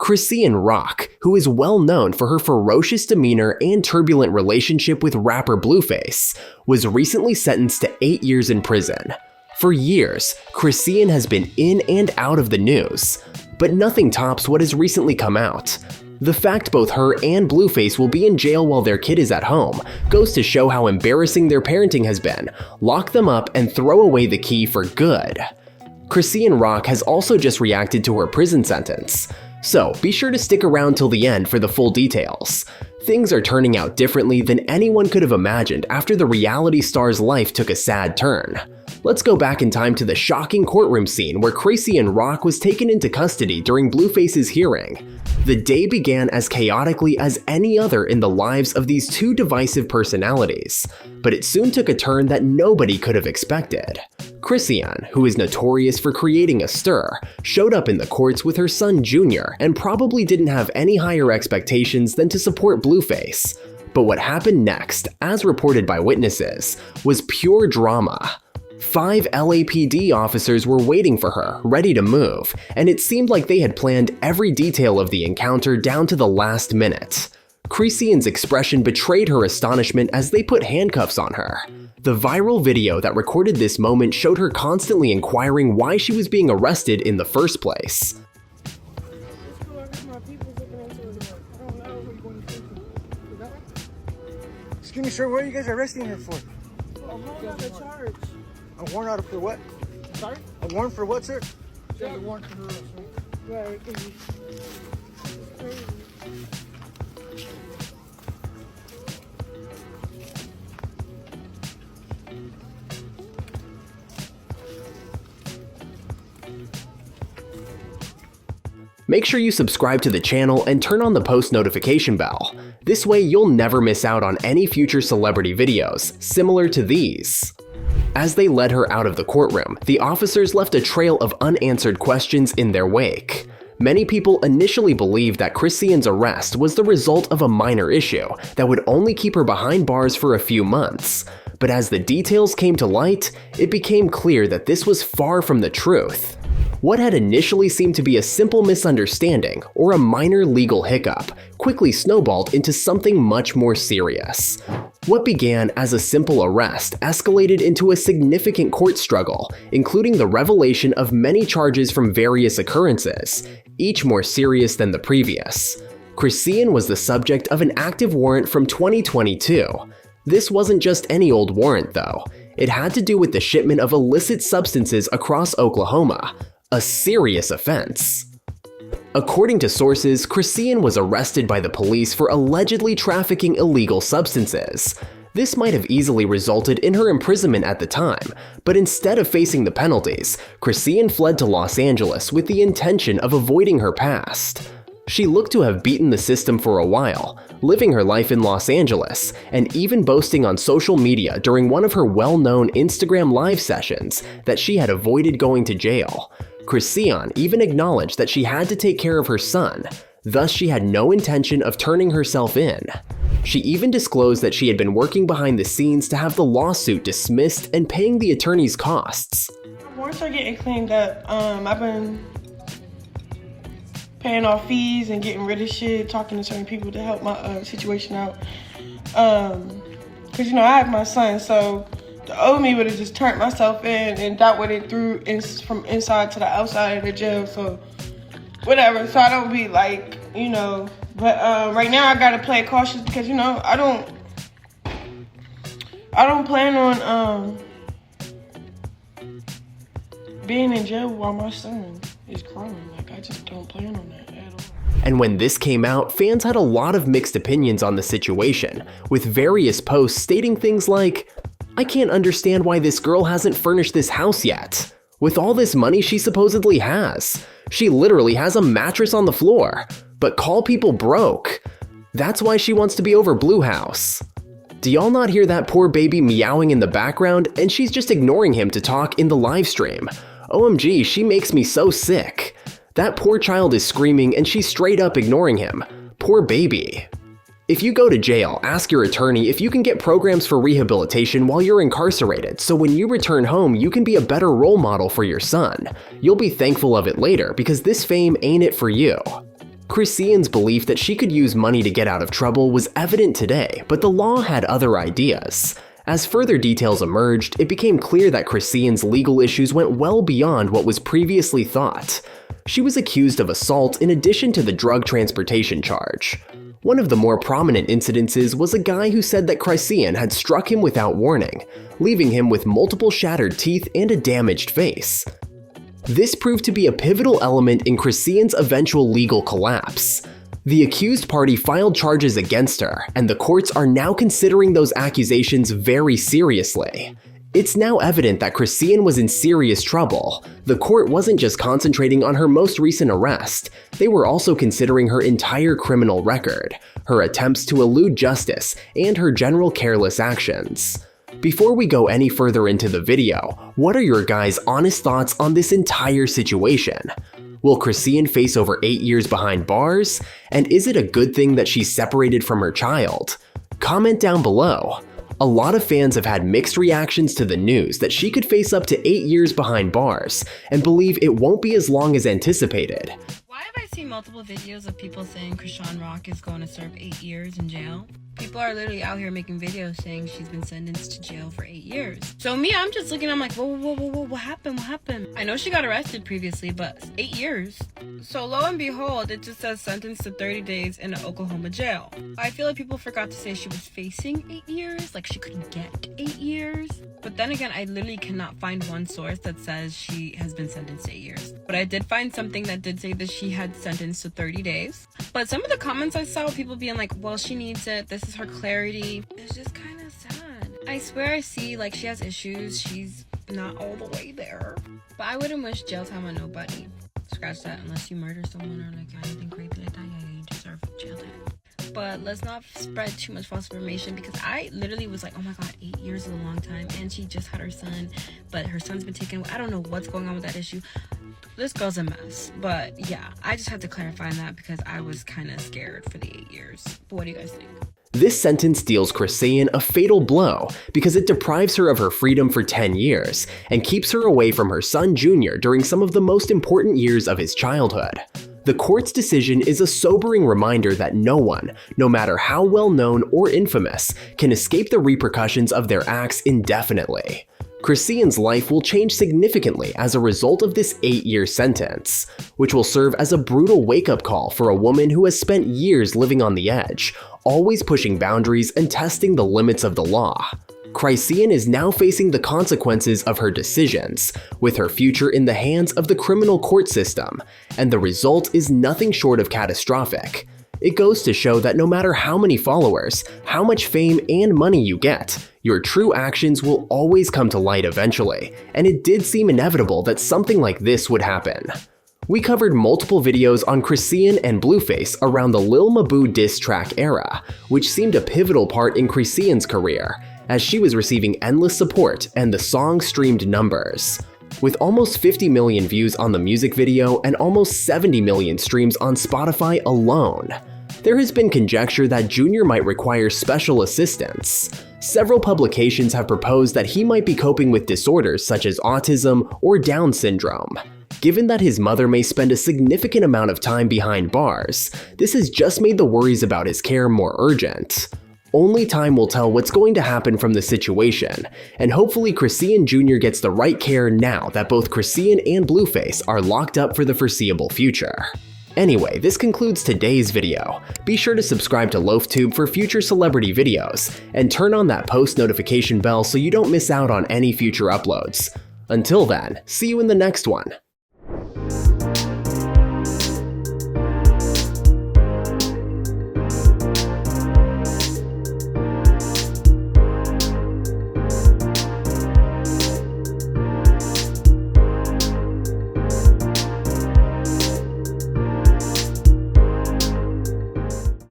Chrisean Rock, who is well known for her ferocious demeanor and turbulent relationship with rapper Blueface, was recently sentenced to 8 years in prison. For years, Chrisean has been in and out of the news, but nothing tops what has recently come out. The fact both her and Blueface will be in jail while their kid is at home goes to show how embarrassing their parenting has been. Lock them up and throw away the key for good. Chrisean Rock has also just reacted to her prison sentence, so be sure to stick around till the end for the full details. Things are turning out differently than anyone could have imagined after the reality star's life took a sad turn. Let's go back in time to the shocking courtroom scene where Chrisean Rock was taken into custody during Blueface's hearing. The day began as chaotically as any other in the lives of these two divisive personalities, but it soon took a turn that nobody could have expected. Chrisean, who is notorious for creating a stir, showed up in the courts with her son Junior and probably didn't have any higher expectations than to support Blueface. But what happened next, as reported by witnesses, was pure drama. 5 LAPD officers were waiting for her, ready to move, and it seemed like they had planned every detail of the encounter down to the last minute. Chrisean's expression betrayed her astonishment as they put handcuffs on her. The viral video that recorded this moment showed her constantly inquiring why she was being arrested in the first place. Excuse me, sir, what are you guys arresting her for? A warrant out of charge. A warrant out for what? Sorry? A warrant for what, sir? Yeah, a warrant for her arrest. Right. Make sure you subscribe to the channel and turn on the post notification bell. This way you'll never miss out on any future celebrity videos similar to these. As they led her out of the courtroom, the officers left a trail of unanswered questions in their wake. Many people initially believed that Chrisean's arrest was the result of a minor issue that would only keep her behind bars for a few months. But as the details came to light, it became clear that this was far from the truth. What had initially seemed to be a simple misunderstanding or a minor legal hiccup quickly snowballed into something much more serious. What began as a simple arrest escalated into a significant court struggle, including the revelation of many charges from various occurrences, each more serious than the previous. Chrisean was the subject of an active warrant from 2022. This wasn't just any old warrant though. It had to do with the shipment of illicit substances across Oklahoma, a serious offense. According to sources, Chrisean was arrested by the police for allegedly trafficking illegal substances. This might have easily resulted in her imprisonment at the time, but instead of facing the penalties, Chrisean fled to Los Angeles with the intention of avoiding her past. She looked to have beaten the system for a while, living her life in Los Angeles, and even boasting on social media during one of her well-known Instagram live sessions that she had avoided going to jail. Chrisean even acknowledged that she had to take care of her son, thus she had no intention of turning herself in. She even disclosed that she had been working behind the scenes to have the lawsuit dismissed and paying the attorney's costs. Warrants are getting cleaned up. I've been paying off fees and getting rid of shit, talking to certain people to help my situation out. Cause I have my son, so the old me would have just turned myself in and that would have threw from inside to the outside of the jail, so whatever, so I don't be like, but right now I gotta play cautious because I don't plan on being in jail while my son is growing. Like, I just don't plan on that at all. And when this came out, fans had a lot of mixed opinions on the situation, with various posts stating things like, "I can't understand why this girl hasn't furnished this house yet. With all this money she supposedly has. She literally has a mattress on the floor. But call people broke. That's why she wants to be over Blue House." Do y'all not hear that poor baby meowing in the background and she's just ignoring him to talk in the live stream? OMG, she makes me so sick. That poor child is screaming and she's straight up ignoring him. Poor baby. If you go to jail, ask your attorney if you can get programs for rehabilitation while you're incarcerated, so when you return home, you can be a better role model for your son. You'll be thankful of it later because this fame ain't it for you. Chrisean's belief that she could use money to get out of trouble was evident today, but the law had other ideas. As further details emerged, it became clear that Chrisean's legal issues went well beyond what was previously thought. She was accused of assault in addition to the drug transportation charge. One of the more prominent incidences was a guy who said that Chrisean had struck him without warning, leaving him with multiple shattered teeth and a damaged face. This proved to be a pivotal element in Chrisean's eventual legal collapse. The accused party filed charges against her, and the courts are now considering those accusations very seriously. It's now evident that Chrisean was in serious trouble. The court wasn't just concentrating on her most recent arrest, they were also considering her entire criminal record, her attempts to elude justice, and her general careless actions. Before we go any further into the video, what are your guys' honest thoughts on this entire situation? Will Chrisean face over 8 years behind bars? And is it a good thing that she's separated from her child? Comment down below. A lot of fans have had mixed reactions to the news that she could face up to 8 years behind bars, and believe it won't be as long as anticipated. Why have I seen multiple videos of people saying Chrisean Rock is going to serve 8 years in jail? People are literally out here making videos saying she's been sentenced to jail for 8 years. So me, I'm just looking, I'm like, whoa, what happened? What happened? I know she got arrested previously, but 8 years? So lo and behold, it just says sentenced to 30 days in an Oklahoma jail. I feel like people forgot to say she was facing 8 years, like she couldn't get 8 years. But then again, I literally cannot find one source that says she has been sentenced to 8 years. But I did find something that did say that she had sentenced to 30 days. But some of the comments I saw, people being like, well, she needs it, this is her clarity. It's just kind of sad. I swear I see, like, she has issues, she's not all the way there. But I wouldn't wish jail time on nobody. Scratch that, unless you murder someone or like anything crazy like that, yeah, you deserve jail time. But let's not spread too much false information, because I literally was like, oh my god, 8 years is a long time, and she just had her son, but her son's been taken away. I don't know what's going on with that issue. This girl's a mess. But yeah, I just had to clarify that because I was kind of scared for the 8 years. But what do you guys think? This sentence deals Chrisean a fatal blow because it deprives her of her freedom for 10 years and keeps her away from her son Junior during some of the most important years of his childhood. The court's decision is a sobering reminder that no one, no matter how well known or infamous, can escape the repercussions of their acts indefinitely. Chrisean's life will change significantly as a result of this 8-year sentence, which will serve as a brutal wake-up call for a woman who has spent years living on the edge, always pushing boundaries and testing the limits of the law. Chrisean is now facing the consequences of her decisions, with her future in the hands of the criminal court system, and the result is nothing short of catastrophic. It goes to show that no matter how many followers, how much fame and money you get, your true actions will always come to light eventually, and it did seem inevitable that something like this would happen. We covered multiple videos on Chrisean and Blueface around the Lil Maboo diss track era, which seemed a pivotal part in Chrisean's career, as she was receiving endless support and the song streamed numbers. With almost 50 million views on the music video and almost 70 million streams on Spotify alone, there has been conjecture that Junior might require special assistance. Several publications have proposed that he might be coping with disorders such as autism or Down syndrome. Given that his mother may spend a significant amount of time behind bars, this has just made the worries about his care more urgent. Only time will tell what's going to happen from the situation, and hopefully Chrisean Jr. gets the right care now that both Chrisean and Blueface are locked up for the foreseeable future. Anyway, this concludes today's video. Be sure to subscribe to LoafTube for future celebrity videos, and turn on that post notification bell so you don't miss out on any future uploads. Until then, see you in the next one.